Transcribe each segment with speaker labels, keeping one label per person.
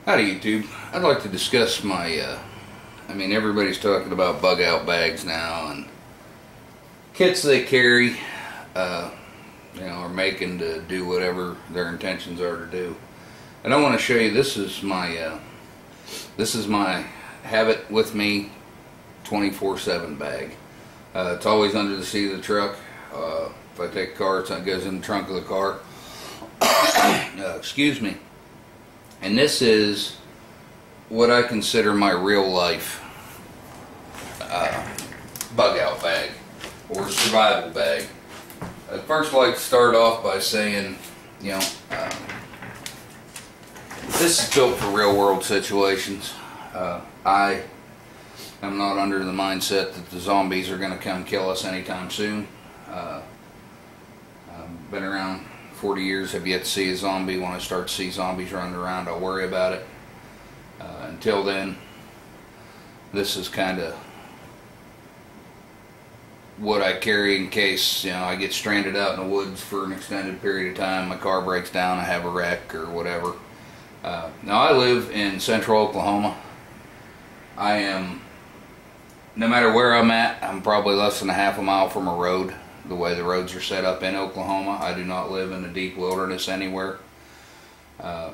Speaker 1: Howdy YouTube. I'd like to discuss my, everybody's talking about bug out bags now and kits they carry, are making to do whatever their intentions are to do. And I want to show you, this is my have it with me 24/7 bag. It's always under the seat of the truck. If I take a car, it goes in the trunk of the car. Excuse me. And this is what I consider my real life bug out bag or survival bag. I'd first like to start off by saying, this is built for real world situations. I am not under the mindset that the zombies are going to come kill us anytime soon. I've been around 40 years, have yet to see a zombie. When I start to see zombies running around, I'll worry about it. Until then, this is kind of what I carry in case I get stranded out in the woods for an extended period of time, my car breaks down, I have a wreck or whatever. Now I live in central Oklahoma. I am, no matter where I'm at, I'm probably less than a half a mile from a road. The way the roads are set up in Oklahoma, I do not live in the deep wilderness anywhere.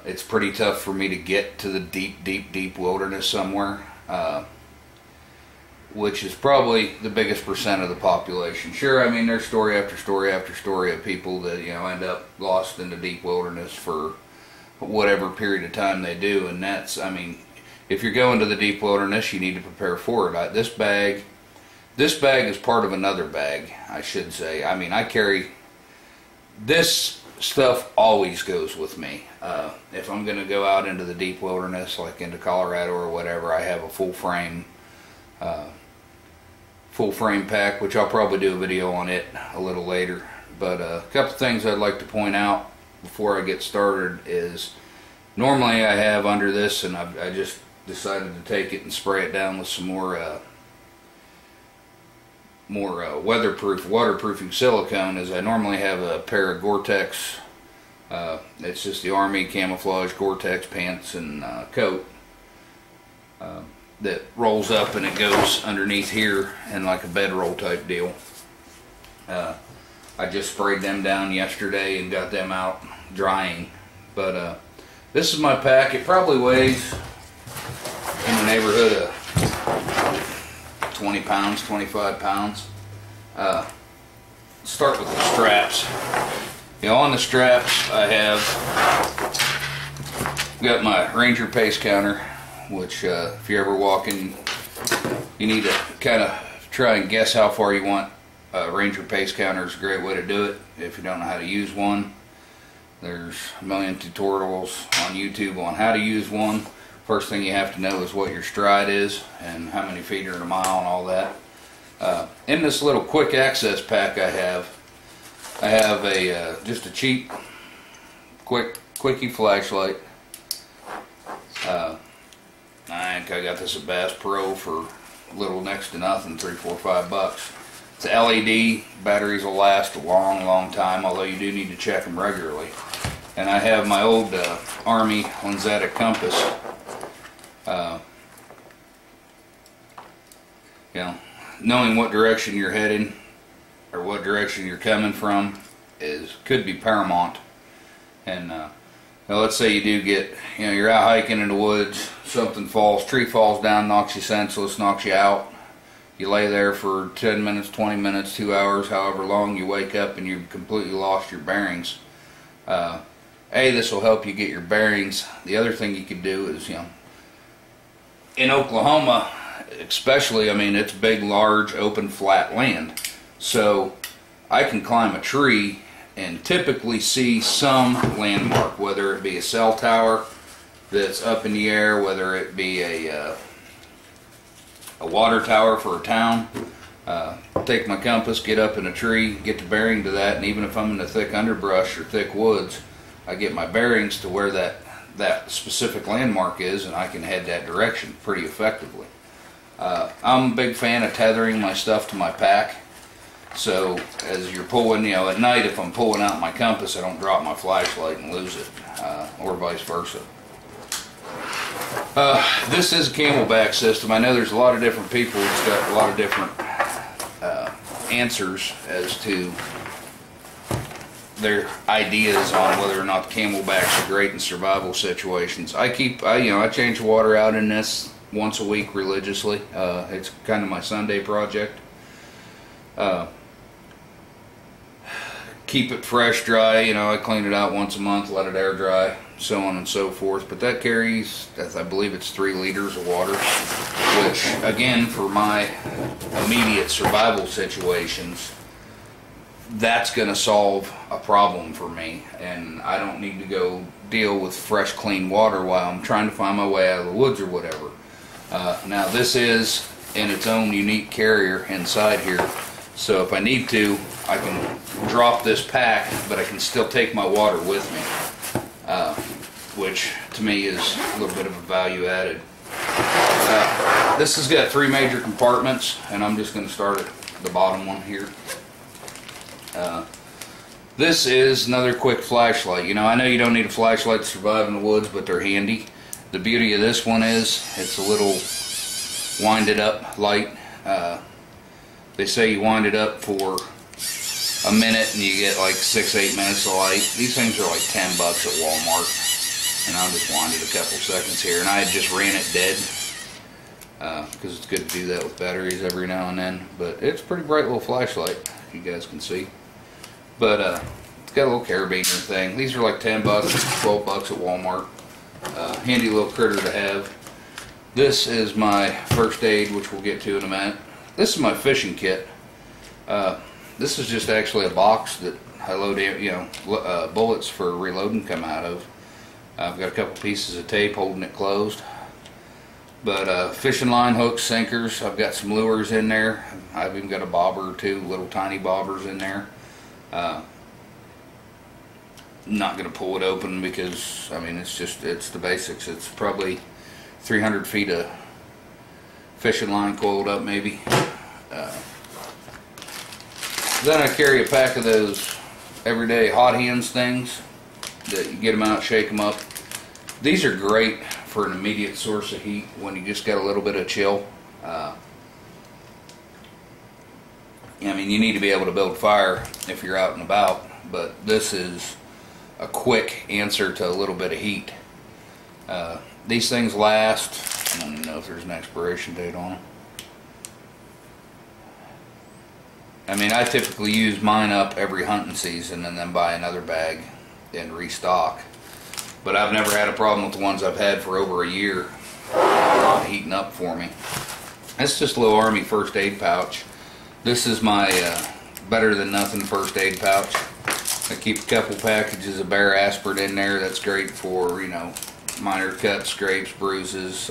Speaker 1: It's pretty tough for me to get to the deep wilderness somewhere, which is probably the biggest percent of the population. Sure, there's story after story after story of people that end up lost in the deep wilderness for whatever period of time they do, and that's, if you're going to the deep wilderness, you need to prepare for it. This bag is part of another bag, I should say. I carry this stuff, always goes with me. If I'm going to go out into the deep wilderness, like into Colorado or whatever, I have a full frame pack, which I'll probably do a video on it a little later. But a couple things I'd like to point out before I get started is, normally I have under this, and I just decided to take it and spray it down with some more waterproofing silicone, is I normally have a pair of Gore-Tex, it's just the Army camouflage Gore-Tex pants and coat that rolls up and it goes underneath here in like a bedroll type deal. I just sprayed them down yesterday and got them out drying. But this is my pack. It probably weighs in the neighborhood of 20 pounds, 25 pounds. Start with the straps. On the straps I have got my Ranger pace counter, which if you're ever walking, you need to kind of try and guess how far you want. Ranger pace counter is a great way to do it if you don't know how to use one. There's a million tutorials on YouTube on how to use one. First thing you have to know is what your stride is and how many feet are in a mile and all that. In this little quick access pack I have a just a cheap quickie flashlight. I think I got this at Bass Pro for a little next to nothing, $3, $4, $5. It's LED. Batteries will last a long time, although you do need to check them regularly. And I have my old Army lensatic compass. Knowing what direction you're heading or what direction you're coming from could be paramount. And let's say you do get, you're out hiking in the woods, something falls, tree falls down, knocks you senseless, knocks you out. You lay there for 10 minutes, 20 minutes, 2 hours, however long, you wake up and you've completely lost your bearings. This will help you get your bearings. The other thing you could do is, in Oklahoma especially, it's big, large, open, flat land. So I can climb a tree and typically see some landmark, whether it be a cell tower that's up in the air, whether it be a water tower for a town. Take my compass, get up in a tree, get the bearing to that, and even if I'm in the thick underbrush or thick woods, I get my bearings to where that specific landmark is, and I can head that direction pretty effectively. I'm a big fan of tethering my stuff to my pack, so as you're pulling, at night, if I'm pulling out my compass, I don't drop my flashlight and lose it, or vice versa. This is a Camelback system. I know there's a lot of different people that's got a lot of different answers as to their ideas on whether or not the Camelbacks are great in survival situations. I change the water out in this once a week religiously. It's kind of my Sunday project. Keep it fresh, dry. I clean it out once a month, let it air dry, so on and so forth. But that carries, I believe it's 3 liters of water, which again, for my immediate survival situations, that's going to solve a problem for me, and I don't need to go deal with fresh, clean water while I'm trying to find my way out of the woods or whatever. Now this is in its own unique carrier inside here, so if I need to, I can drop this pack, but I can still take my water with me, which to me is a little bit of a value added. This has got 3 major compartments, and I'm just going to start at the bottom one here. This is another quick flashlight. I know you don't need a flashlight to survive in the woods, but they're handy. The beauty of this one is it's a little winded up light. They say you wind it up for a minute and you get like 6-8 minutes of light. These things are like $10 at Walmart, and I'll just wind it a couple seconds here. And I just ran it dead because it's good to do that with batteries every now and then. But it's a pretty bright little flashlight, if you guys can see. But it's got a little carabiner thing. These are like $10, $12 at Walmart. Handy little critter to have. This is my first aid, which we'll get to in a minute. This is my fishing kit. This is just actually a box that I load in, bullets for reloading come out of. I've got a couple pieces of tape holding it closed. But fishing line, hooks, sinkers. I've got some lures in there. I've even got a bobber or 2 little tiny bobbers in there. I'm not going to pull it open because, it's the basics. It's probably 300 feet of fishing line coiled up maybe. Then I carry a pack of those everyday hot hands things that you get them out, shake them up. These are great for an immediate source of heat when you just got a little bit of chill. You need to be able to build fire if you're out and about, but this is a quick answer to a little bit of heat. These things last, I don't even know if there's an expiration date on them. I typically use mine up every hunting season and then buy another bag and restock. But I've never had a problem with the ones I've had for over a year. They're not heating up for me. It's just a little Army first aid pouch. This is my better than nothing first aid pouch. I keep a couple packages of Bare aspirin in there. That's great for, minor cuts, scrapes, bruises.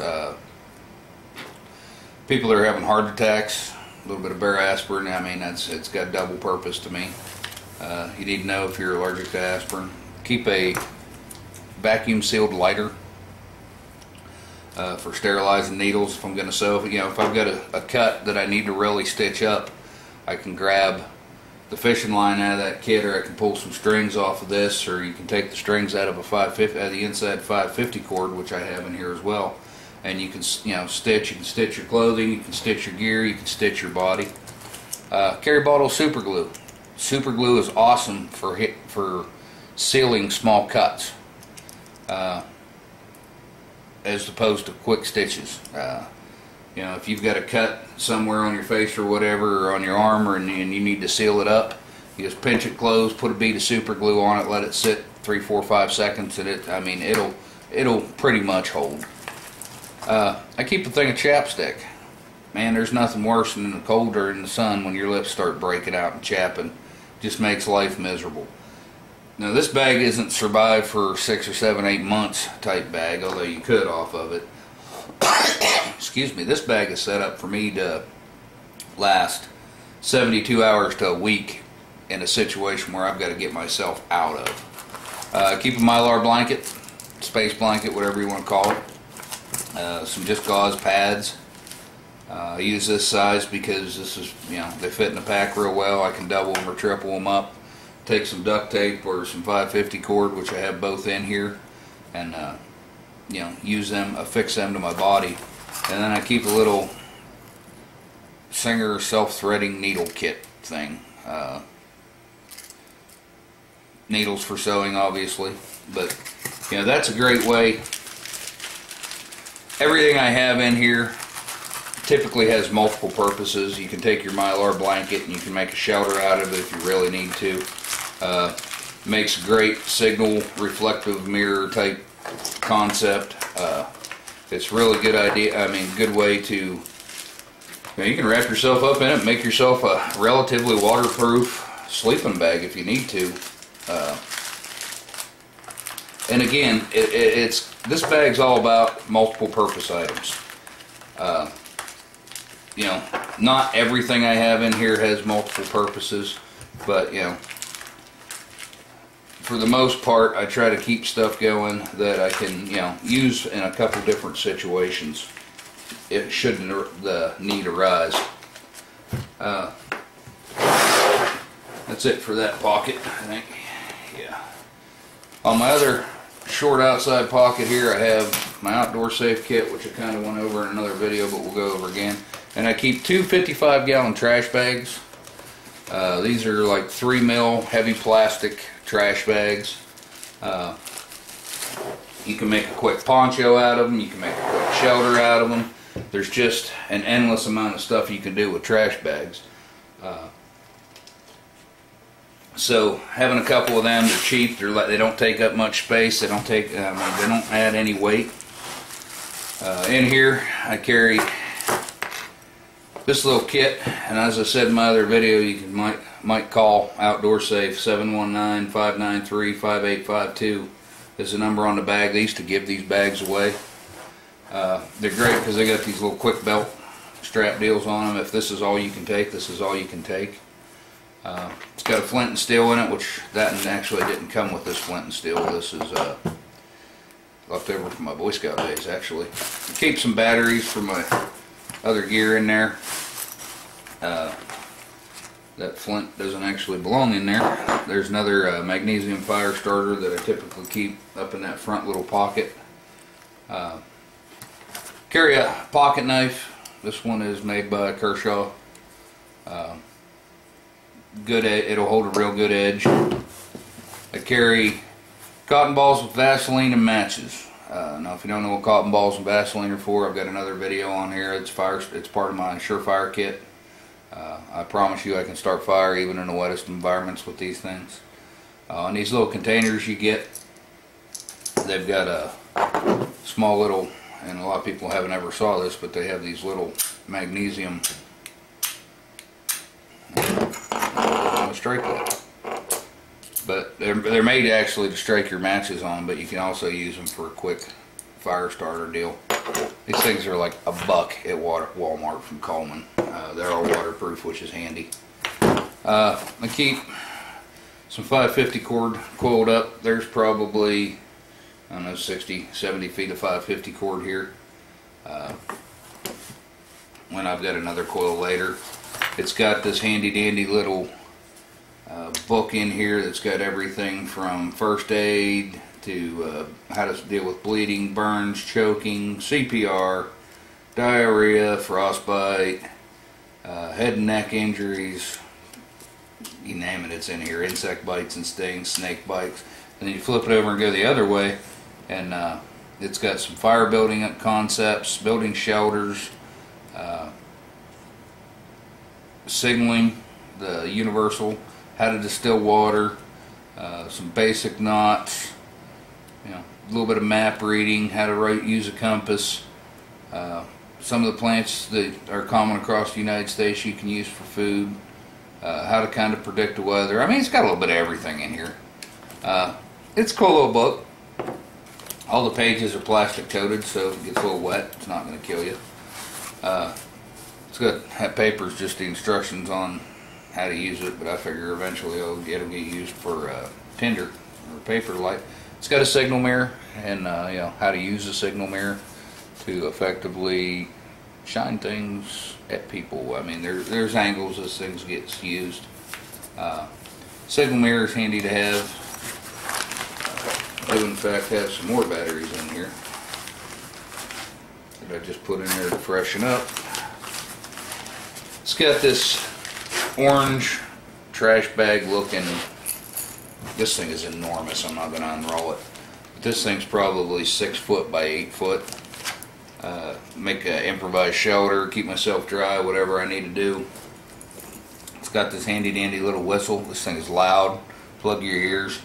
Speaker 1: People that are having heart attacks, a little bit of Bare aspirin. It's got double purpose to me. You need to know if you're allergic to aspirin. Keep a vacuum sealed lighter for sterilizing needles if I'm going to sew. If I've got a cut that I need to really stitch up, I can grab the fishing line out of that kit, or I can pull some strings off of this, or you can take the strings out of a 550, out of the inside 550 cord, which I have in here as well, and you can stitch. You can stitch your clothing, you can stitch your gear, you can stitch your body. Carry bottle super glue. Super glue is awesome for sealing small cuts, as opposed to quick stitches. If you've got a cut somewhere on your face or whatever, or on your arm, and you need to seal it up, you just pinch it closed, put a bead of super glue on it, let it sit 3, 4, 5 seconds, and it'll pretty much hold. I keep a thing of chapstick. Man, there's nothing worse than in the cold or in the sun when your lips start breaking out and chapping. Just makes life miserable. Now this bag isn't survive for 6 or 7, 8 months type bag, although you could off of it. Excuse me. This bag is set up for me to last 72 hours to a week in a situation where I've got to get myself out of. Keep a Mylar blanket, space blanket, whatever you want to call it. Some just gauze pads. I use this size because this is, they fit in the pack real well. I can double them or triple them up. Take some duct tape or some 550 cord, which I have both in here, and use them, affix them to my body. And then I keep a little Singer self-threading needle kit thing. Needles for sewing, obviously, but that's a great way. Everything I have in here typically has multiple purposes. You can take your Mylar blanket and you can make a shelter out of it if you really need to. Makes a great signal reflective mirror type concept. It's really good idea. I mean, good way to. You can wrap yourself up in it, make yourself a relatively waterproof sleeping bag if you need to. And again, this bag's all about multiple purpose items. Not everything I have in here has multiple purposes, but for the most part, I try to keep stuff going that I can use in a couple different situations if should the need arise. That's it for that pocket, I think. Yeah. On my other short outside pocket here, I have my outdoor safe kit, which I kind of went over in another video, but we'll go over again. And I keep two 55-gallon trash bags. These are like 3 mil heavy plastic trash bags. You can make a quick poncho out of them. You can make a quick shelter out of them. There's just an endless amount of stuff you can do with trash bags. So having a couple of them, they're cheap. They don't take up much space. They don't take. they don't add any weight. In here, I carry this little kit, and as I said in my other video, you might call Outdoor Safe 719-593-5852. There's a number on the bag. They used to give these bags away. They're great because they got these little quick belt strap deals on them. If this is all you can take, this is all you can take. It's got a flint and steel in it, which that actually didn't come with this flint and steel. This is left over from my Boy Scout days, actually. I keep some batteries for my other gear in there. That flint doesn't actually belong in there. There's another magnesium fire starter that I typically keep up in that front little pocket. Carry a pocket knife. This one is made by Kershaw. It'll hold a real good edge. I carry cotton balls with Vaseline and matches. Now, if you don't know what cotton balls and Vaseline are for, I've got another video on here. It's part of my Surefire kit. I promise you I can start fire even in the wettest environments with these things. On these little containers you get, they've got a small little, and a lot of people haven't ever saw this, but they have these little magnesium strike that. But they're made actually to strike your matches on, but you can also use them for a quick fire starter deal. These things are like $1 at Walmart from Coleman. They're all waterproof, which is handy. I keep some 550 cord coiled up. There's probably, I don't know, 60, 70 feet of 550 cord here. When I've got another coil later. It's got this handy dandy little book in here that's got everything from first aid to how to deal with bleeding, burns, choking, CPR, diarrhea, frostbite, head and neck injuries, you name it, it's in here. Insect bites and stings, snake bites. And then you flip it over and go the other way, and it's got some fire building concepts, building shelters, signaling, the universal, how to distill water, some basic knots, a little bit of map reading, how to use a compass, some of the plants that are common across the United States you can use for food, how to kind of predict the weather. I mean, it's got a little bit of everything in here. It's a cool little book. All the pages are plastic coated, so if it gets a little wet, it's not going to kill you. It's got papers, just the instructions on how to use it, but I figure eventually it'll get used for tinder or paper light. It's got a signal mirror, and how to use the signal mirror to effectively shine things at people. I mean, there's angles as things gets used. Signal mirror is handy to have. I do in fact have some more batteries in here. that I just put in there to freshen up. It's got this orange trash bag looking, this thing is enormous, I'm not going to unroll it. But this thing's probably 6 foot by 8 foot. Make an improvised shelter, keep myself dry, whatever I need to do. It's got this handy dandy little whistle. This thing is loud. Plug your ears.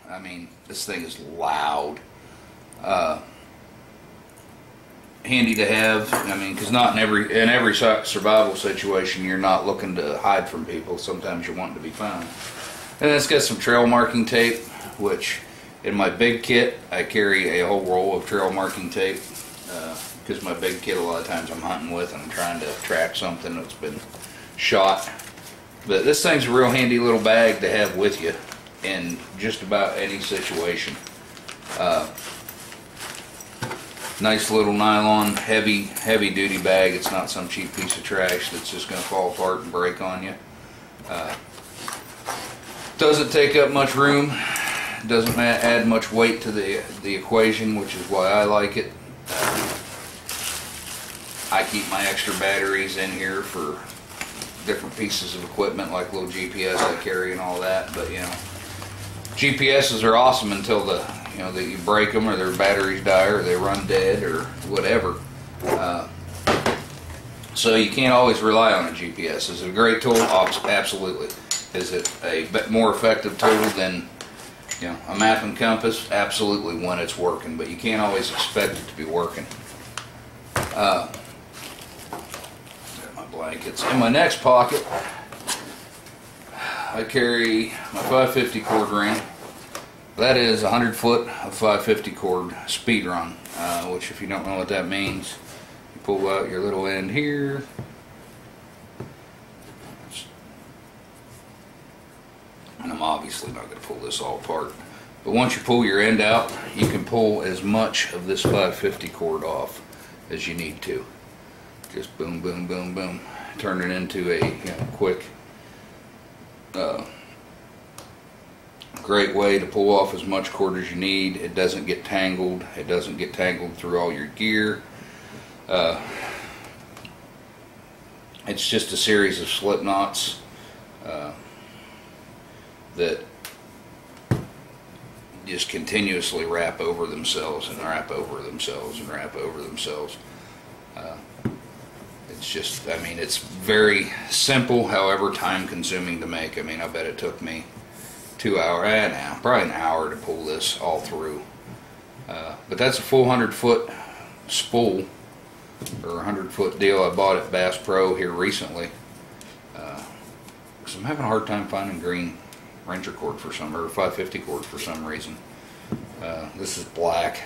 Speaker 1: I mean, this thing is loud. Handy to have. I mean, because not in every survival situation you're not looking to hide from people. Sometimes you're wanting to be found. And it's got some trail marking tape, which in my big kit I carry a whole roll of trail marking tape. Because my big kit, a lot of times I'm hunting with and I'm trying to track something that's been shot. But this thing's a real handy little bag to have with you in just about any situation. Nice little nylon, heavy duty bag. It's not some cheap piece of trash that's just going to fall apart and break on you. Doesn't take up much room. Doesn't add much weight to the equation, which is why I like it. I keep my extra batteries in here for different pieces of equipment, like little GPS I carry and all that. But you know, GPSs are awesome until that you break them or their batteries die or they run dead or whatever. So you can't always rely on a GPS. Is it a great tool? Absolutely. Is it a bit more effective tool than a map and compass? Absolutely, when it's working, but you can't always expect it to be working. Got my blankets. In my next pocket, I carry my 550 cord ring. That is 100 foot of 550 cord speed run, which if you don't know what that means, you pull out your little end here. And I'm obviously not going to pull this all apart. But once you pull your end out, you can pull as much of this 550 cord off as you need to. Just boom, boom, boom, boom. Turn it into a quick, great way to pull off as much cord as you need. It doesn't get tangled. It doesn't get tangled through all your gear. It's just a series of slip knots that just continuously wrap over themselves and wrap over themselves and wrap over themselves. It's just, I mean, it's very simple, however time consuming to make. I mean, I bet it took me 2 hours, probably an hour to pull this all through. But that's a full 100 foot spool, or 100 foot deal I bought at Bass Pro here recently. Because I'm having a hard time finding green Ranger cord or 550 cord for some reason. This is black.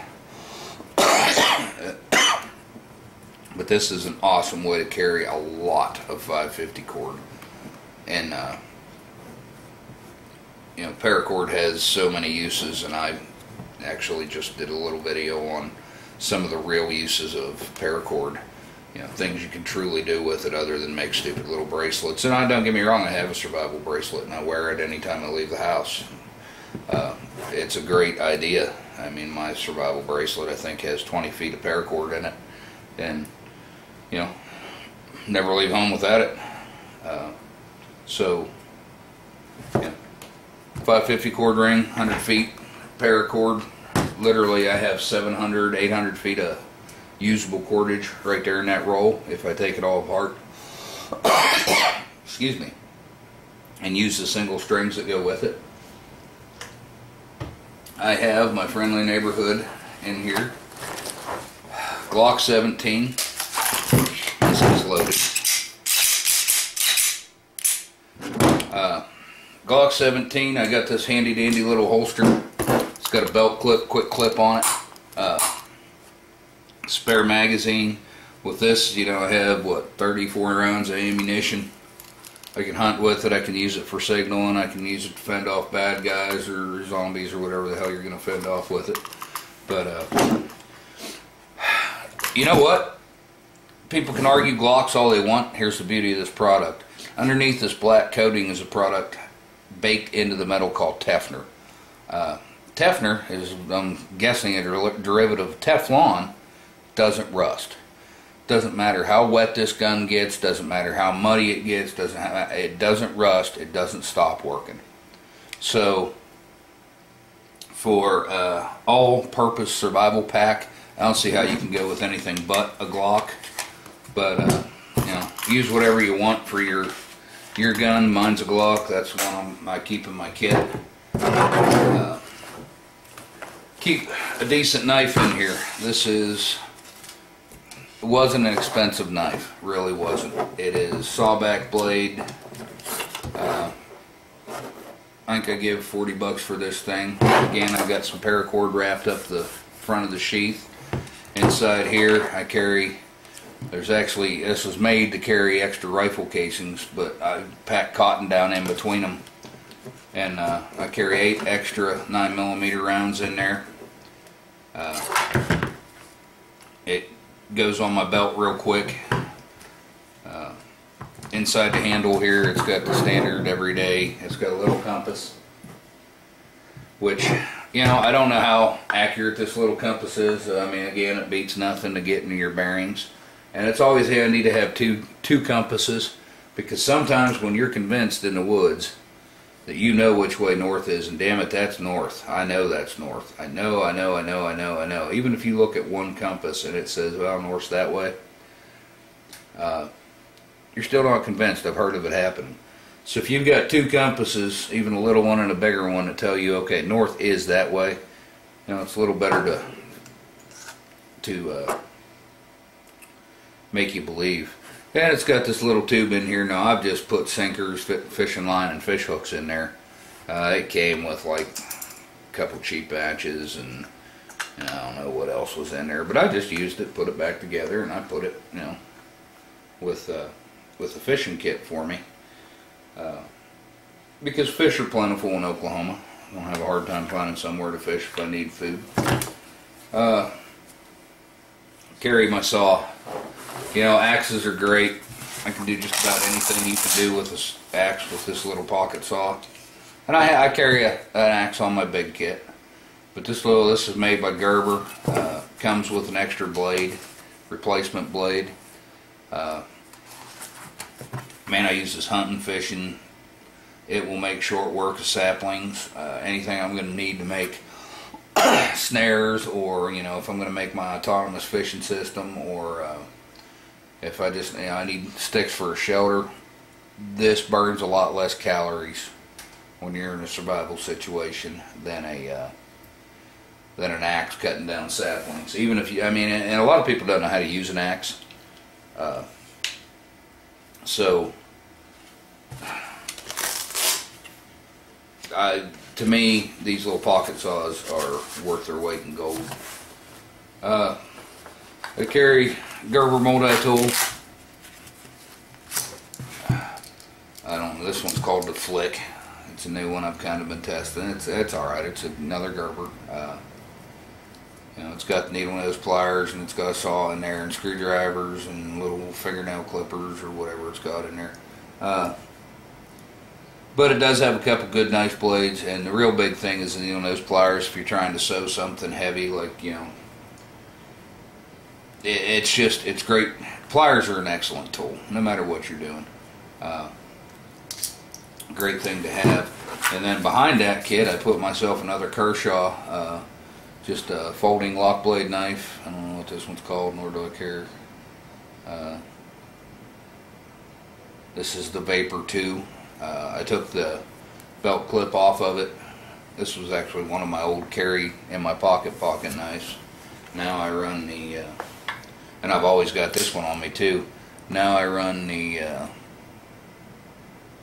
Speaker 1: But this is an awesome way to carry a lot of 550 cord. And paracord has so many uses, and I actually just did a little video on some of the real uses of paracord. Things you can truly do with it other than make stupid little bracelets. And don't get me wrong, I have a survival bracelet and I wear it anytime I leave the house. It's a great idea. I mean, my survival bracelet I think has 20 feet of paracord in it, and never leave home without it. 550 cord ring, 100 feet paracord. Literally I have 700, 800 feet of usable cordage right there in that roll if I take it all apart. Excuse me. And use the single strings that go with it. I have my friendly neighborhood in here. Glock 17. This is loaded. Glock 17, I got this handy dandy little holster. It's got a belt clip, quick clip on it. Spare magazine. With this, I have 34 rounds of ammunition. I can hunt with it. I can use it for signaling. I can use it to fend off bad guys or zombies or whatever the hell you're going to fend off with it. But you know what? People can argue Glocks all they want. Here's the beauty of this product. Underneath this black coating is a product baked into the metal called Teflon. Teflon is, I'm guessing, a derivative of Teflon. doesn't rust. Doesn't matter how wet this gun gets, doesn't matter how muddy it gets, it doesn't rust, it doesn't stop working. So for all-purpose survival pack, I don't see how you can go with anything but a Glock. But you know, use whatever you want for your gun. Mine's a Glock. That's one I keep in my kit. Keep a decent knife in here. It wasn't an expensive knife, really wasn't. It is sawback blade. I think I give 40 bucks for this thing. Again, I've got some paracord wrapped up the front of the sheath. Inside here I carry, this was made to carry extra rifle casings, but I pack cotton down in between them, and I carry 8 extra 9mm rounds in there. It goes on my belt real quick. Inside the handle here, it's got the standard everyday. It's got a little compass, which, you know, I don't know how accurate this little compass is. I mean, again, it beats nothing to get into your bearings. And it's always handy to have two compasses, because sometimes when you're convinced in the woods that you know which way north is, and damn it, that's north. I know that's north. I know. Even if you look at one compass and it says, well, north's that way, you're still not convinced. I've heard of it happening. So if you've got 2 compasses, even a little one and a bigger one, that tell you, okay, north is that way, you know, it's a little better to make you believe. And it's got this little tube in here. Now I've just put sinkers, fishing line, and fish hooks in there. It came with like a couple cheap batches, and I don't know what else was in there, but I just used it, put it back together, and I put it, you know, with a fishing kit for me, because fish are plentiful in Oklahoma. I don't have a hard time finding somewhere to fish if I need food. Carry my saw. You know, axes are great. I can do just about anything you can do with this axe with this little pocket saw. And I carry an axe on my big kit. But this is made by Gerber. Comes with an extra blade, replacement blade. Man, I use this hunting, fishing. It will make short work of saplings. Anything I'm going to need to make snares, or, you know, if I'm going to make my autonomous fishing system, or if I just, you know, I need sticks for a shelter, this burns a lot less calories when you're in a survival situation than an axe cutting down saplings. Even if you, I mean, and a lot of people don't know how to use an axe. So, to me, these little pocket saws are worth their weight in gold. I carry Gerber multi-tool. I don't know, this one's called the Flick. It's a new one I've kind of been testing. It's alright. It's another Gerber. You know, it's got the needle nose pliers, and it's got a saw in there, and screwdrivers, and little fingernail clippers, or whatever it's got in there. But it does have a couple good nice blades, and the real big thing is the needle nose pliers. If you're trying to sew something heavy, like, you know, it's great. Pliers are an excellent tool, no matter what you're doing. Great thing to have. And then behind that kit, I put myself another Kershaw, just a folding lock blade knife. I don't know what this one's called, nor do I care. This is the Vapor 2. I took the belt clip off of it. This was actually one of my old carry in my pocket knives. Now I run the, and I've always got this one on me too. Now I run the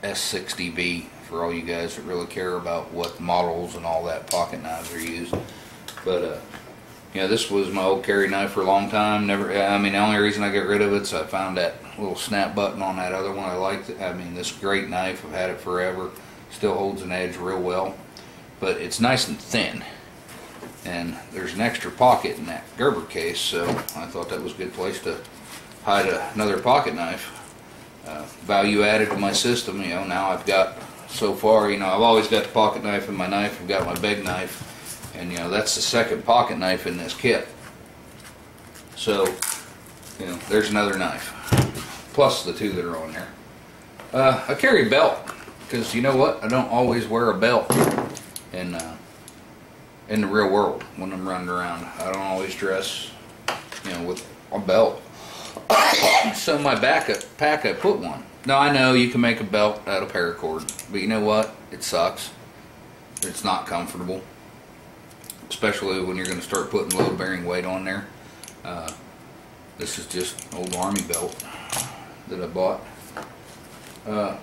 Speaker 1: S60B, for all you guys that really care about what models and all that pocket knives are used. But you know, this was my old carry knife for a long time. I mean, the only reason I got rid of it is I found that little snap button on that other one. I liked it. I mean, this great knife, I've had it forever. Still holds an edge real well, but it's nice and thin. And there's an extra pocket in that Gerber case, so I thought that was a good place to hide another pocket knife. Value added to my system. You know, now I've got, so far, you know, I've always got the pocket knife in my knife. I've got my big knife, and you know, that's the second pocket knife in this kit. So, you know, there's another knife. Plus the 2 that are on there. I carry a belt, because you know what? I don't always wear a belt in the real world when I'm running around. I don't always dress, you know, with a belt. So my backup pack, I put one. Now I know you can make a belt out of paracord, but you know what? It sucks. It's not comfortable, especially when you're going to start putting load-bearing weight on there. This is just an old army belt that I bought. Now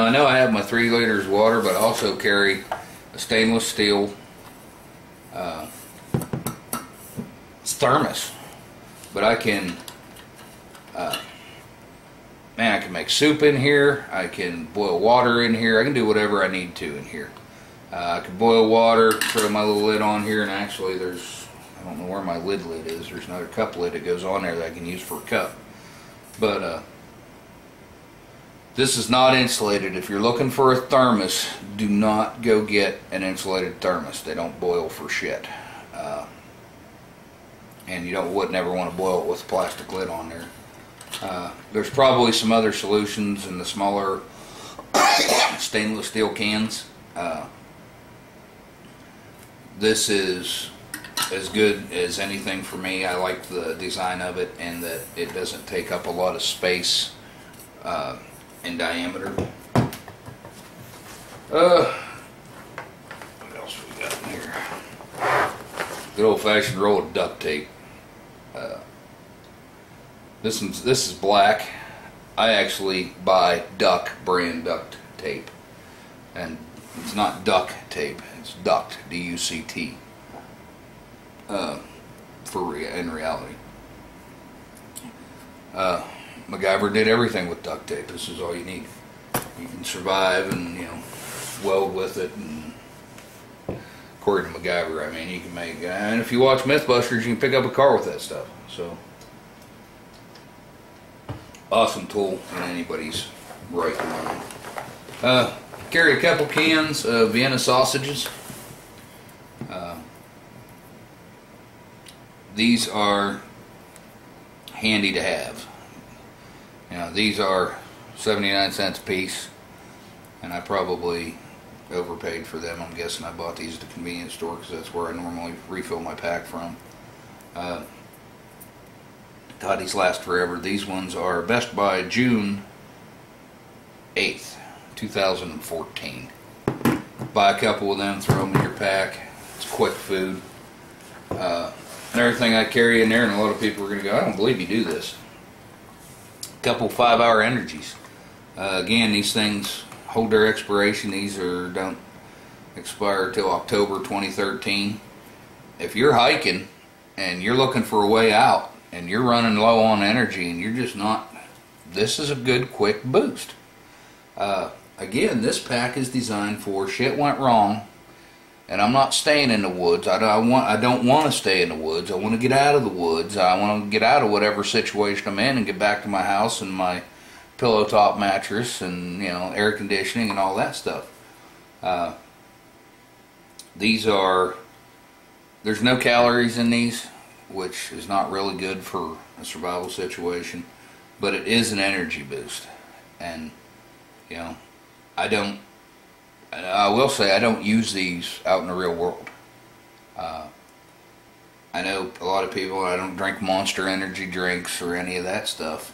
Speaker 1: I know I have my 3 liters of water, but I also carry a stainless steel thermos. But I can, man, I can make soup in here. I can boil water in here. I can do whatever I need to in here. I can boil water, throw my little lid on here, and actually there's, I don't know where my lid is. There's another cup lid that goes on there that I can use for a cup. But this is not insulated. If you're looking for a thermos, do not go get an insulated thermos. They don't boil for shit. And you would never want to boil it with a plastic lid on there. There's probably some other solutions in the smaller stainless steel cans. This is as good as anything for me. I like the design of it and that it doesn't take up a lot of space in diameter. What else we got in here? Good old-fashioned roll of duct tape. This is black. I actually buy Duck brand duct tape, and it's not duck tape. It's duct, D-U-C-T. In reality, MacGyver did everything with duct tape. This is all you need. You can survive and, you know, weld with it. And according to MacGyver, I mean, you can make. And if you watch MythBusters, you can pick up a car with that stuff. So. Awesome tool in anybody's right mind. Carry a couple cans of Vienna sausages. These are handy to have. You know, these are 79 cents a piece, and I probably overpaid for them. I'm guessing I bought these at the convenience store because that's where I normally refill my pack from. God, these last forever. These ones are Best Buy June 8th, 2014. Buy a couple of them, throw them in your pack. It's quick food. Another thing I carry in there, and a lot of people are going to go, I don't believe you do this. A couple 5-hour energies. Again, these things hold their expiration. These don't expire till October 2013. If you're hiking and you're looking for a way out, and you're running low on energy and you're just not, this is a good quick boost. Again, this pack is designed for shit went wrong and I'm not staying in the woods. I don't want to stay in the woods. I want to get out of the woods. I want to get out of whatever situation I'm in and get back to my house and my pillow top mattress and, you know, air conditioning and all that stuff. These are, there's no calories in these, which is not really good for a survival situation, but it is an energy boost. And, you know, I will say I don't use these out in the real world. I know a lot of people, I don't drink Monster energy drinks or any of that stuff.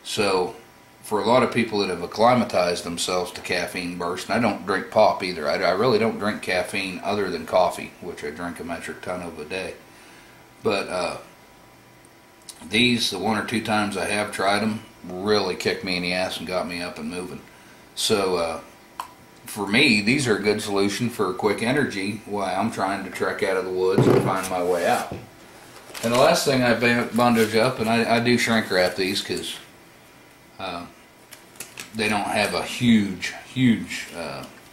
Speaker 1: So for a lot of people that have acclimatized themselves to caffeine burst, and I don't drink pop either. I really don't drink caffeine other than coffee, which I drink a metric ton of a day. But these, the 1 or 2 times I have tried them, really kicked me in the ass and got me up and moving. So for me, these are a good solution for quick energy while I'm trying to trek out of the woods and find my way out. And the last thing I bondage up, and I do shrink wrap these because they don't have a huge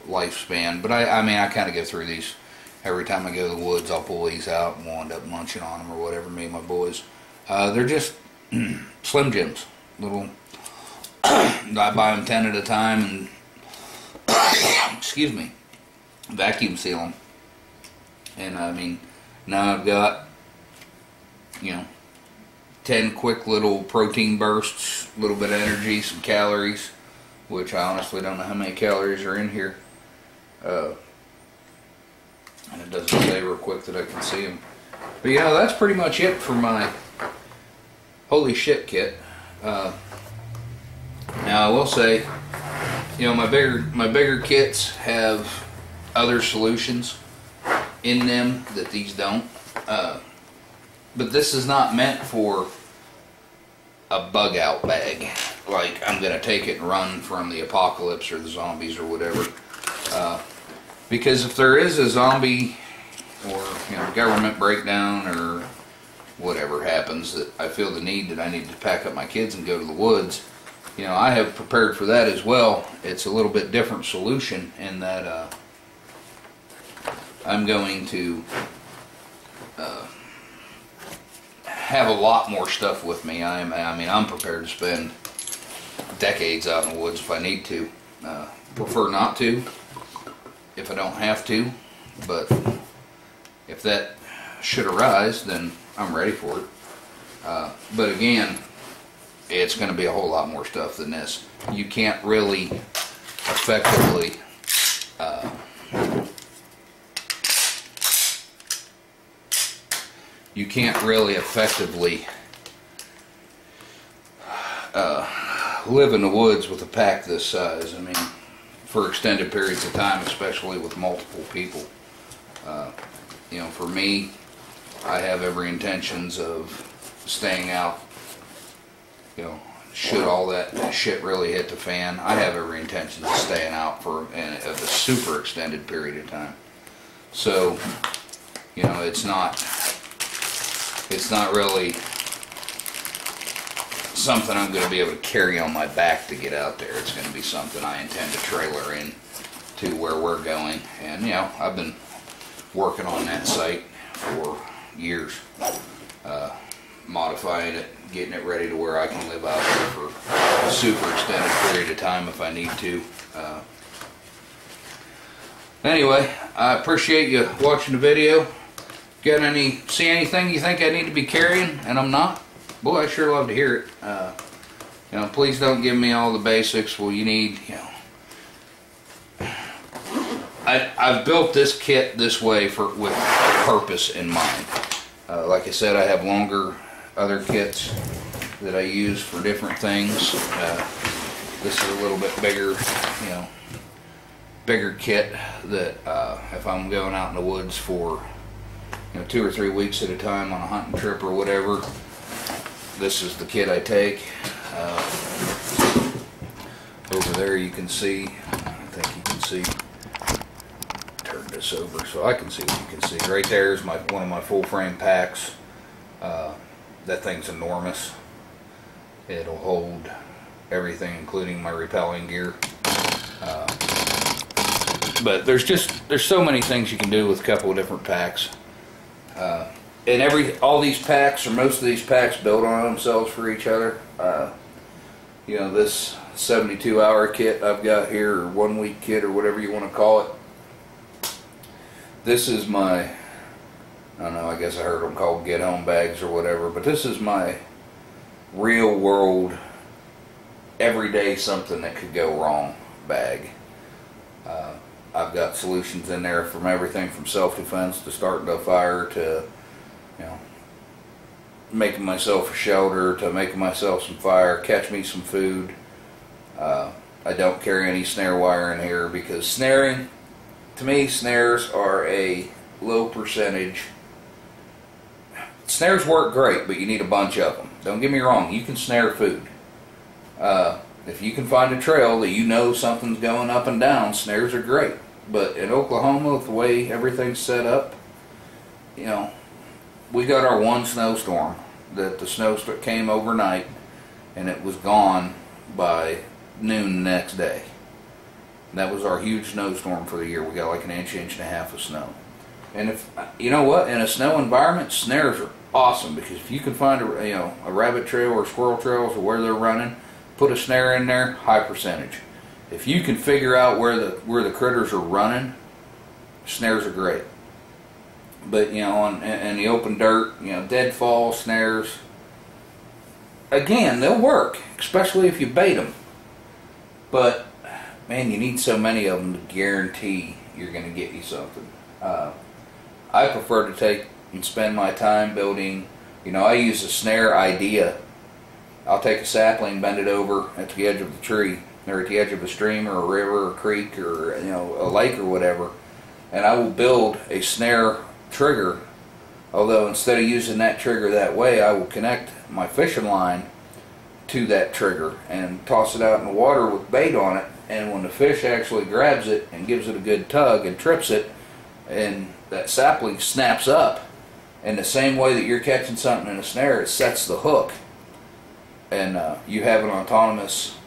Speaker 1: lifespan. But I mean, I kind of go through these. Every time I go to the woods, I'll pull these out and we'll end up munching on them or whatever, me and my boys. They're just Slim Jims. Little, I buy them 10 at a time and, excuse me, vacuum seal them. And I mean, now I've got you know, 10 quick little protein bursts, a little bit of energy, some calories, which I honestly don't know how many calories are in here. And it doesn't say real quick that I can see them. But yeah, that's pretty much it for my holy shit kit. Now I will say, you know, my bigger kits have other solutions in them that these don't. But this is not meant for a bug out bag. Like, I'm gonna take it and run from the apocalypse or the zombies or whatever. Because if there is a zombie or, you know, government breakdown or whatever happens, that I feel the need that I need to pack up my kids and go to the woods, you know, I have prepared for that as well. It's a little bit different solution in that I'm going to have a lot more stuff with me. I mean, I'm prepared to spend decades out in the woods if I need to. Prefer not to, if I don't have to, but if that should arise, then I'm ready for it. But again, it's going to be a whole lot more stuff than this. You can't really effectively live in the woods with a pack this size. I mean, for extended periods of time, especially with multiple people. You know, for me, I have every intentions of staying out. You know, should all that shit really hit the fan, I have every intention of staying out for a super extended period of time. So, you know, it's not really something I'm going to be able to carry on my back to get out there. It's going to be something I intend to trailer in to where we're going. And, you know, I've been working on that site for years, modifying it, getting it ready to where I can live out there for a super extended period of time if I need to. Anyway, I appreciate you watching the video. See anything you think I need to be carrying and I'm not? Boy, I sure love to hear it. You know, please don't give me all the basics. Well, you need, you know, I've built this kit this way with purpose in mind. Like I said, I have longer other kits that I use for different things. This is a little bit bigger, you know, bigger kit that if I'm going out in the woods for, you know, 2 or 3 weeks at a time on a hunting trip or whatever, this is the kit I take. Over there you can see, I think you can see, turn this over so I can see what you can see. Right there is one of my full frame packs. That thing's enormous. It'll hold everything including my rappelling gear. But there's so many things you can do with a couple of different packs. And all these packs, or most of these packs, build on themselves for each other. You know, this 72-hour kit I've got here, or 1 week kit, or whatever you want to call it. This is my, I don't know, I guess I heard them called get home bags or whatever, but this is my real world, everyday something that could go wrong bag. I've got solutions in there from everything from self-defense to starting a fire to, you know, making myself a shelter to making myself some fire, catch me some food. I don't carry any snare wire in here because snaring, to me, snares are a low percentage. Snares work great, but you need a bunch of them. Don't get me wrong, you can snare food. If you can find a trail that you know something's going up and down, snares are great. But in Oklahoma, with the way everything's set up, you know, we got our one snowstorm that the snow came overnight and it was gone by noon the next day. And that was our huge snowstorm for the year. We got like an inch and a half of snow. And if, you know what, in a snow environment, snares are awesome because if you can find a rabbit trail or squirrel trails or where they're running, put a snare in there, high percentage. If you can figure out where the critters are running, snares are great. But you know, in the open dirt, you know, deadfall snares, again, they'll work, especially if you bait them. But man, you need so many of them to guarantee you're going to get you something. I prefer to take and spend my time building. You know, I use a snare idea. I'll take a sapling, bend it over at the edge of the tree, or at the edge of a stream or a river or a creek or, you know, a lake or whatever, and I will build a snare trigger. Although instead of using that trigger that way, I will connect my fishing line to that trigger and toss it out in the water with bait on it, and when the fish actually grabs it and gives it a good tug and trips it, and that sapling snaps up, in the same way that you're catching something in a snare, it sets the hook, and you have an autonomous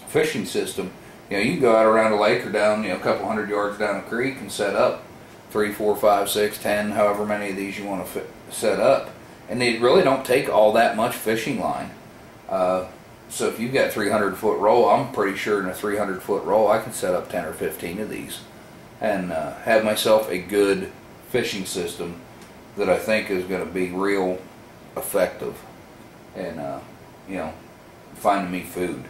Speaker 1: fishing system. You know, you can go out around a lake or down, you know, a couple hundred yards down a creek and set up 3, 4, 5, 6, 10, however many of these you want to set up, and they really don't take all that much fishing line. So if you've got 300-foot roll, I'm pretty sure in a 300-foot roll I can set up 10 or 15 of these and have myself a good fishing system that I think is going to be real effective and you know, finding me food.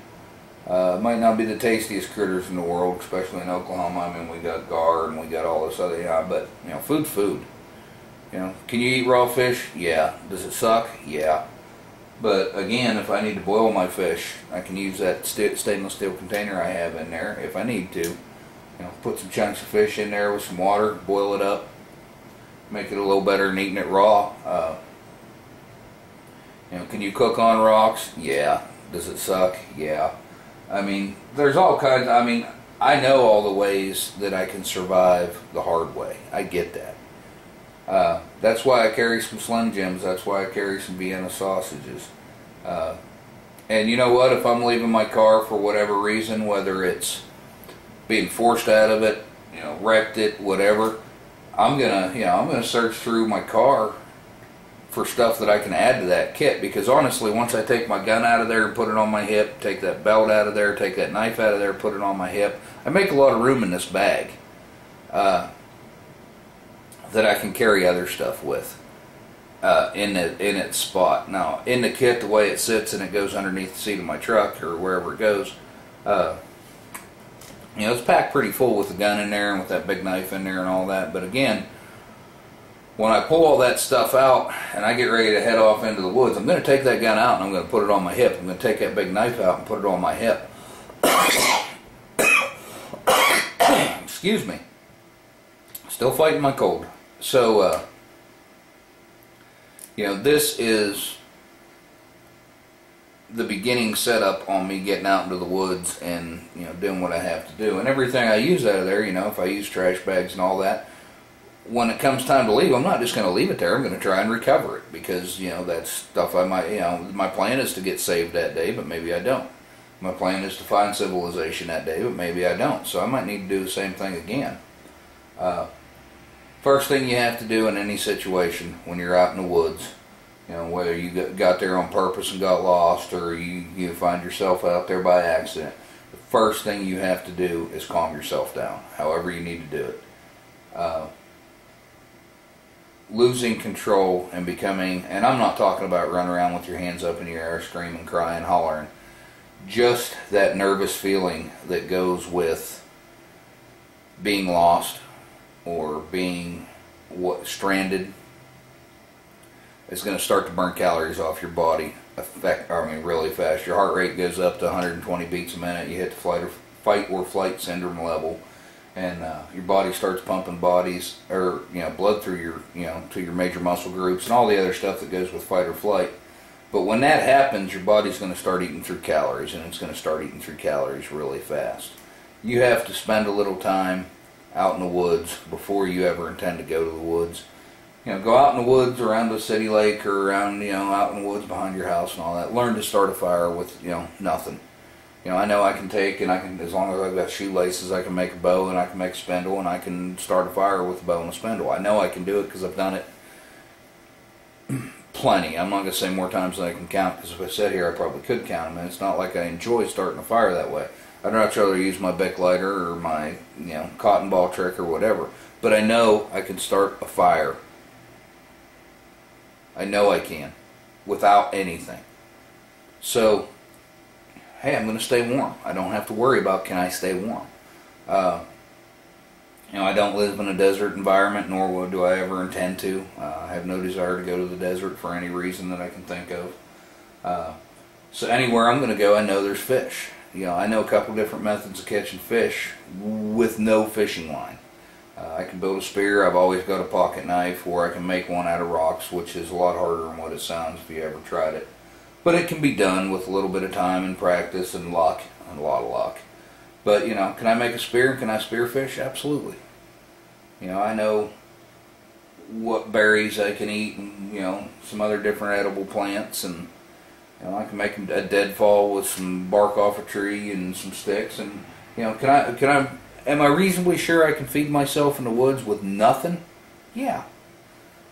Speaker 1: Might not be the tastiest critters in the world, especially in Oklahoma. I mean, we got gar and we got all this other, yeah, but you know, food's food. You know, can you eat raw fish? Yeah. Does it suck? Yeah. But again, if I need to boil my fish, I can use that stainless steel container I have in there if I need to. You know, put some chunks of fish in there with some water, boil it up, make it a little better than eating it raw. You know, can you cook on rocks? Yeah. Does it suck? Yeah. I mean, there's all kinds. I mean, I know all the ways that I can survive the hard way. I get that. That's why I carry some Slim Jims. That's why I carry some Vienna sausages. And you know what? If I'm leaving my car for whatever reason, whether it's being forced out of it, you know, wrecked it, whatever, I'm gonna search through my car for stuff that I can add to that kit. Because honestly, once I take my gun out of there and put it on my hip, take that belt out of there, take that knife out of there, put it on my hip, I make a lot of room in this bag. That I can carry other stuff with in its spot. Now, in the kit, the way it sits and it goes underneath the seat of my truck or wherever it goes, you know, it's packed pretty full with the gun in there and with that big knife in there and all that. But again, when I pull all that stuff out and I get ready to head off into the woods, I'm going to take that gun out and I'm going to put it on my hip. I'm going to take that big knife out and put it on my hip. Excuse me. Still fighting my cold. So, you know, this is the beginning setup on me getting out into the woods and, you know, doing what I have to do. And everything I use out of there, you know, if I use trash bags and all that, when it comes time to leave, I'm not just going to leave it there. I'm going to try and recover it because, you know, that's stuff I might, you know, my plan is to get saved that day, but maybe I don't. My plan is to find civilization that day, but maybe I don't. So I might need to do the same thing again. First thing you have to do in any situation when you're out in the woods, you know, whether you got there on purpose and got lost or you find yourself out there by accident, the first thing you have to do is calm yourself down, however you need to do it. Losing control and becoming, and I'm not talking about running around with your hands up in the air, screaming, crying, hollering, just that nervous feeling that goes with being lost or being stranded is going to start to burn calories off your body really fast. Your heart rate goes up to 120 beats a minute. You hit the fight or flight syndrome level, and your body starts pumping blood through your to your major muscle groups and all the other stuff that goes with fight or flight. But when that happens, your body's going to start eating through calories, and it's going to start eating through calories really fast. You have to spend a little time out in the woods before you ever intend to go to the woods. You know, go out in the woods around the city lake or around, you know, out in the woods behind your house and all that. Learn to start a fire with, you know, nothing. You know, I know I can take, and I can, as long as I've got shoelaces, I can make a bow and I can make a spindle and I can start a fire with a bow and a spindle. I know I can do it because I've done it plenty. I'm not going to say more times than I can count, because if I sat here I probably could count them, and it's not like I enjoy starting a fire that way. I'd much rather use my Bic lighter or my, cotton ball trick or whatever. But I know I can start a fire. I know I can, without anything. So, hey, I'm going to stay warm. I don't have to worry about, can I stay warm? I don't live in a desert environment, nor do I ever intend to. I have no desire to go to the desert for any reason that I can think of. So anywhere I'm going to go, I know there's fish. I know a couple different methods of catching fish with no fishing line. I can build a spear. I've always got a pocket knife, or I can make one out of rocks, which is a lot harder than what it sounds if you ever tried it. But it can be done with a little bit of time and practice and luck, and a lot of luck. But, can I make a spear? Can I spearfish? Absolutely. I know what berries I can eat and, some other different edible plants, and, I can make a deadfall with some bark off a tree and some sticks, and, am I reasonably sure I can feed myself in the woods with nothing? Yeah.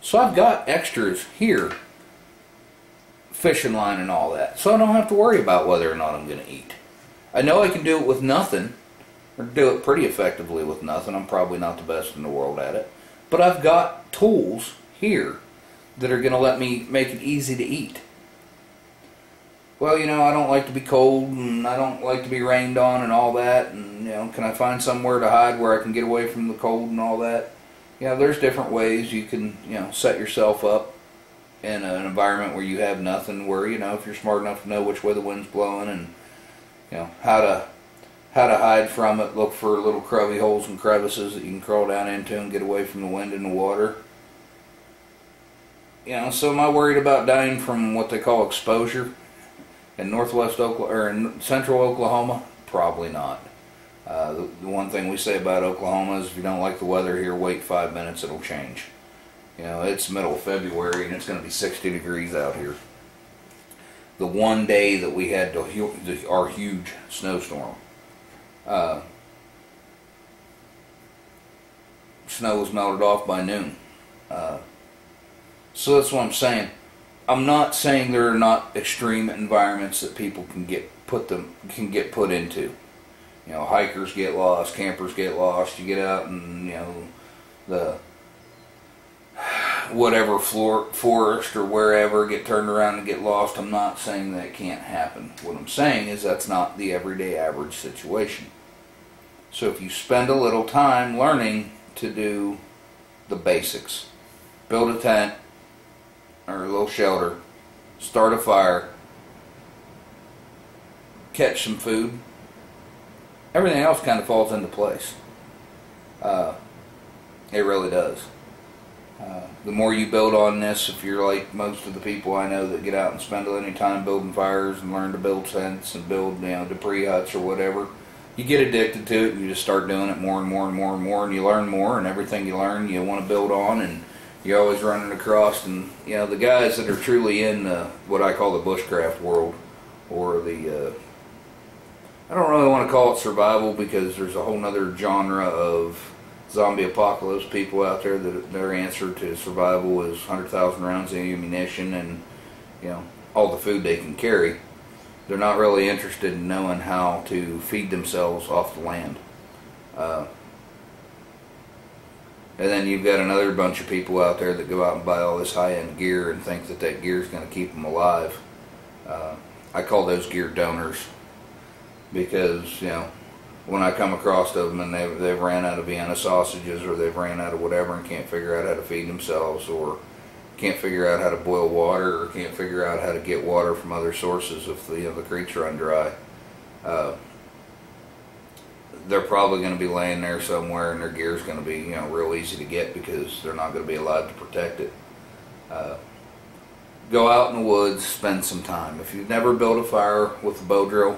Speaker 1: So I've got extras here, fishing line and all that, so I don't have to worry about whether or not I'm going to eat. I know I can do it with nothing, or do it pretty effectively with nothing. I'm probably not the best in the world at it, but I've got tools here that are going to let me make it easy to eat. Well, I don't like to be cold, and I don't like to be rained on and all that, and, can I find somewhere to hide where I can get away from the cold and all that? There's different ways you can, set yourself up in an environment where you have nothing, where, if you're smart enough to know which way the wind's blowing and, how to hide from it, look for little cubby holes and crevices that you can crawl down into and get away from the wind and the water. So am I worried about dying from what they call exposure in northwest Oklahoma, or in central Oklahoma? Probably not. The one thing we say about Oklahoma is if you don't like the weather here, wait 5 minutes, it'll change. It's the middle of February and it's going to be 60 degrees out here. The one day that we had our huge snowstorm, snow was melted off by noon. So that's what I'm saying. I'm not saying there are not extreme environments that people can get put into. Hikers get lost, campers get lost. You get out and the whatever forest or wherever, get turned around and get lost. I'm not saying that can't happen. What I'm saying is that's not the everyday average situation. So if you spend a little time learning to do the basics, build a tent or a little shelter, start a fire, catch some food, everything else kind of falls into place. It really does. The more you build on this, if you're like most of the people I know that get out and spend any time building fires and learn to build tents and build debris huts or whatever, you get addicted to it and you just start doing it more and more and more and more, and you learn more, and everything you learn you want to build on, and you're always running across. And the guys that are truly in what I call the bushcraft world, or the I don't really want to call it survival, because there's a whole nother genre of zombie apocalypse people out there that their answer to survival is 100,000 rounds of ammunition and all the food they can carry. They're not really interested in knowing how to feed themselves off the land. And then you've got another bunch of people out there that go out and buy all this high-end gear and think that that gear is going to keep them alive. I call those gear donors, because when I come across them and they've ran out of Vienna sausages, or they've ran out of whatever and can't figure out how to feed themselves, or can't figure out how to boil water, or can't figure out how to get water from other sources if the creeks run dry, they're probably going to be laying there somewhere, and their gear is going to be real easy to get, because they're not going to be allowed to protect it. Go out in the woods, spend some time. If you've never built a fire with a bow drill,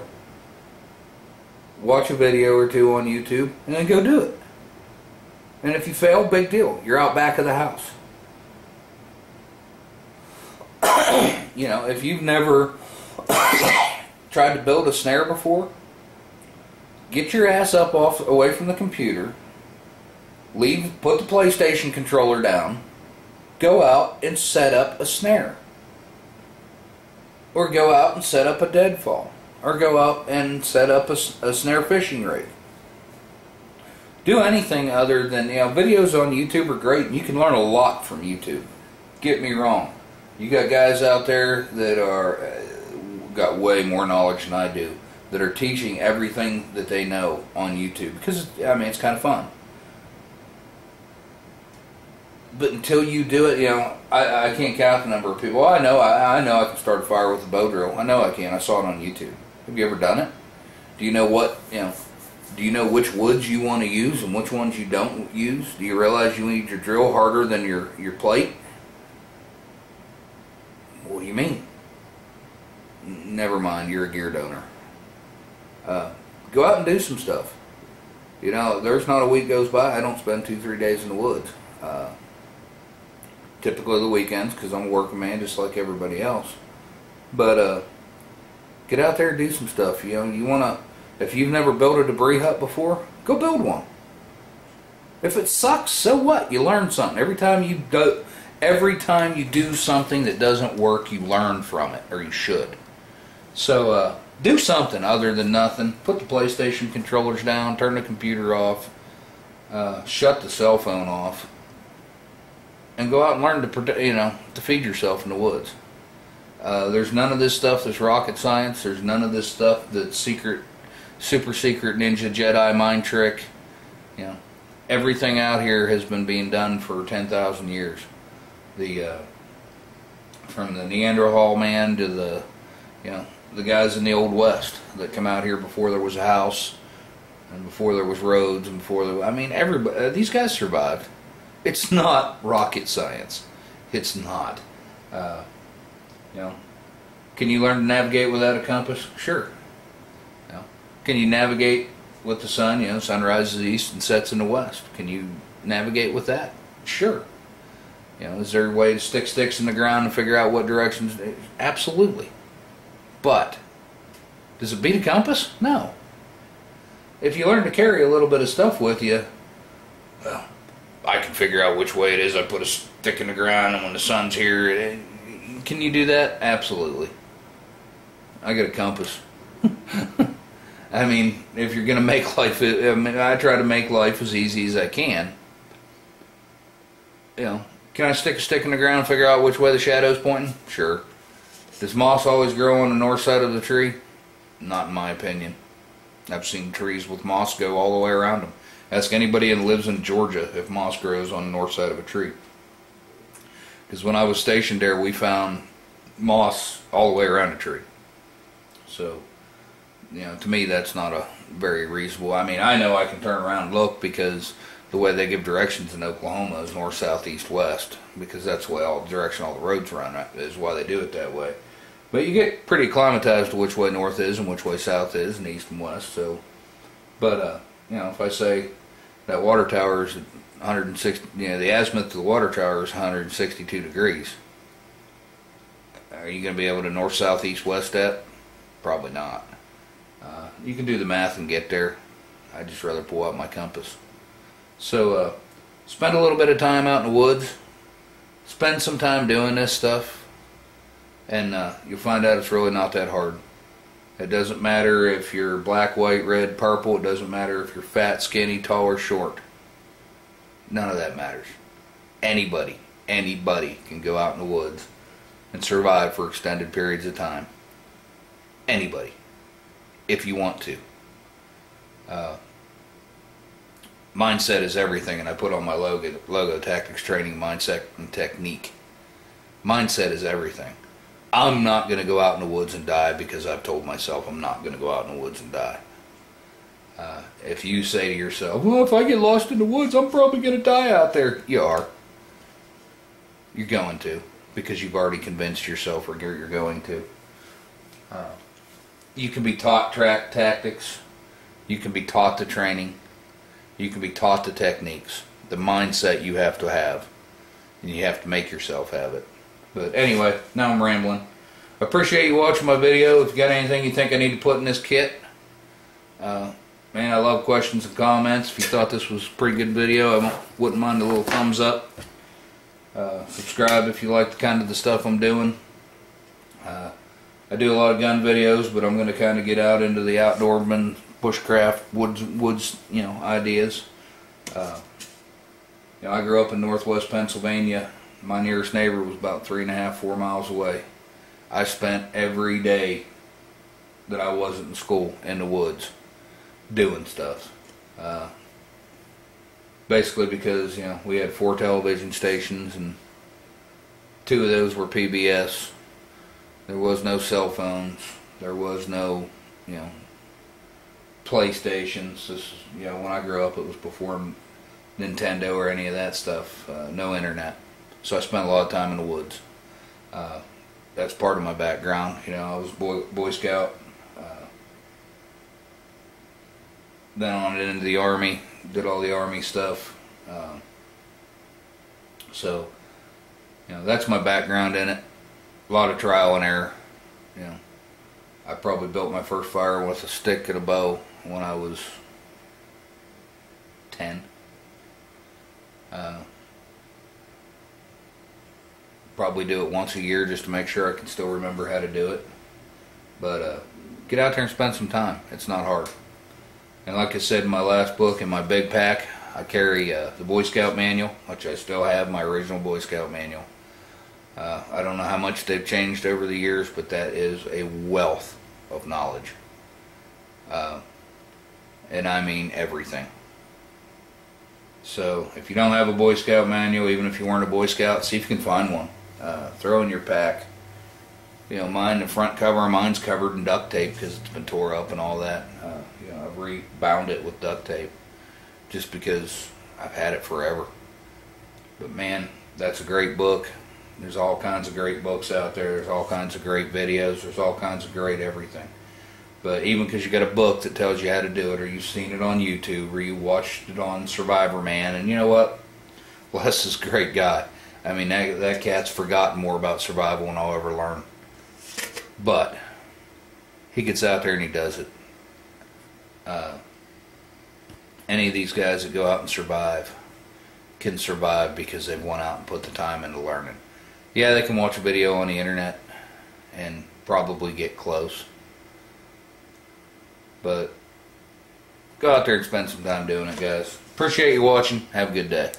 Speaker 1: watch a video or two on YouTube and then go do it. And if you fail, big deal. You're out back of the house. If you've never tried to build a snare before, get your ass up away from the computer, put the PlayStation controller down, go out and set up a snare. Or go out and set up a deadfall. or go out and set up a snare fishing rig. Do anything other than, videos on YouTube are great, and you can learn a lot from YouTube. Get me wrong. You got guys out there that are got way more knowledge than I do, that are teaching everything that they know on YouTube, because it's kind of fun. But until you do it, I can't count the number of people. Well, I know I can start a fire with a bow drill. I know I can. I saw it on YouTube. Have you ever done it? Do you know what, do you know which woods you want to use and which ones you don't use? Do you realize you need your drill harder than your plate? What do you mean? Never mind, you're a gear donor. Go out and do some stuff. There's not a week goes by I don't spend 2-3 days in the woods. Typically the weekends, because I'm a working man just like everybody else. But get out there and do some stuff. If you've never built a debris hut before, go build one. If it sucks, so what? You learn something. Every time you do something that doesn't work, you learn from it, or you should. So do something other than nothing. Put the PlayStation controllers down, turn the computer off, shut the cell phone off, and go out and learn to feed yourself in the woods. There's none of this stuff that's rocket science. There's none of this stuff that's super secret ninja Jedi mind trick. Everything out here has been being done for 10,000 years. From the Neanderthal man to the guys in the Old West that come out here before there was a house and before there was roads and before there. Everybody. These guys survived. It's not rocket science. It's not. Can you learn to navigate without a compass? Sure. Can you navigate with the sun? Sun rises east and sets in the west. Can you navigate with that? Sure. Is there a way to stick sticks in the ground and figure out what directions? Absolutely. But does it beat a compass? No. If you learn to carry a little bit of stuff with you, well, I can figure out which way it is. I put a stick in the ground, and when the sun's here, can you do that? Absolutely. I got a compass. If you're going to make life, I try to make life as easy as I can. Can I stick a stick in the ground and figure out which way the shadow's pointing? Sure. Does moss always grow on the north side of the tree? Not in my opinion. I've seen trees with moss go all the way around them. Ask anybody that lives in Georgia if moss grows on the north side of a tree. Because when I was stationed there, we found moss all the way around a tree. So, to me, that's not a very reasonable. I know I can turn around and look, because the way they give directions in Oklahoma is north, south, east, west, because that's the way all the roads run. Is why they do it that way. But you get pretty acclimatized to which way north is and which way south is, and east and west. So, but if I say that water tower is 160, the azimuth to the water tower is 162 degrees. Are you going to be able to north, south, east, west that? Probably not. You can do the math and get there. I'd just rather pull out my compass. So spend a little bit of time out in the woods. Spend some time doing this stuff, and you'll find out it's really not that hard. It doesn't matter if you're black, white, red, purple. It doesn't matter if you're fat, skinny, tall, or short. None of that matters. Anybody can go out in the woods and survive for extended periods of time. Anybody, if you want to. Mindset is everything, and I put on my logo Tactics Training, Mindset, and Technique. Mindset is everything. I'm not going to go out in the woods and die because I've told myself I'm not going to go out in the woods and die. If you say to yourself, well, if I get lost in the woods, I'm probably going to die out there. You are. You're going to, because you've already convinced yourself you're going to. You can be taught tactics. You can be taught the training. You can be taught the techniques. The mindset you have to have. And you have to make yourself have it. But anyway, now I'm rambling. I appreciate you watching my video. If you got anything you think I need to put in this kit, man, I love questions and comments. If you thought this was a pretty good video, I wouldn't mind a little thumbs up. Subscribe if you like the kind of the stuff I'm doing. I do a lot of gun videos, but I'm going to kind of get out into the outdoorman, bushcraft, woods, you know, ideas. You know, I grew up in northwest Pennsylvania. My nearest neighbor was about 3.5, 4 miles away. I spent every day that I wasn't in school in the woods doing stuff. Basically because, you know, we had 4 television stations and 2 of those were PBS. There was no cell phones. There was no, you know, PlayStations. This, you know, when I grew up, it was before Nintendo or any of that stuff. No internet. So I spent a lot of time in the woods. That's part of my background. You know, I was Boy Scout. Then on into the Army. Did all the Army stuff. So, you know, that's my background in it. A lot of trial and error. You know, I probably built my first fire with a stick and a bow when I was 10. Probably do it once a year just to make sure I can still remember how to do it. But get out there and spend some time. It's not hard. And like I said in my last book, in my big pack, I carry the Boy Scout manual, which I still have, my original Boy Scout manual. I don't know how much they've changed over the years, but that is a wealth of knowledge. And I mean everything. So if you don't have a Boy Scout manual, even if you weren't a Boy Scout, see if you can find one. Throw in your pack. You know, mine, the front cover of mine's covered in duct tape because it's been tore up and all that. You know, I've rebound it with duct tape just because I've had it forever. But man, that's a great book. There's all kinds of great books out there. There's all kinds of great videos. There's all kinds of great everything. But even because you got a book that tells you how to do it, or you've seen it on YouTube, or you watched it on Survivor Man, and you know what? Les is a great guy. I mean, that cat's forgotten more about survival than I'll ever learn. But he gets out there and he does it. Any of these guys that go out and survive can survive because they've went out and put the time into learning. Yeah, they can watch a video on the internet and probably get close. But go out there and spend some time doing it, guys. Appreciate you watching. Have a good day.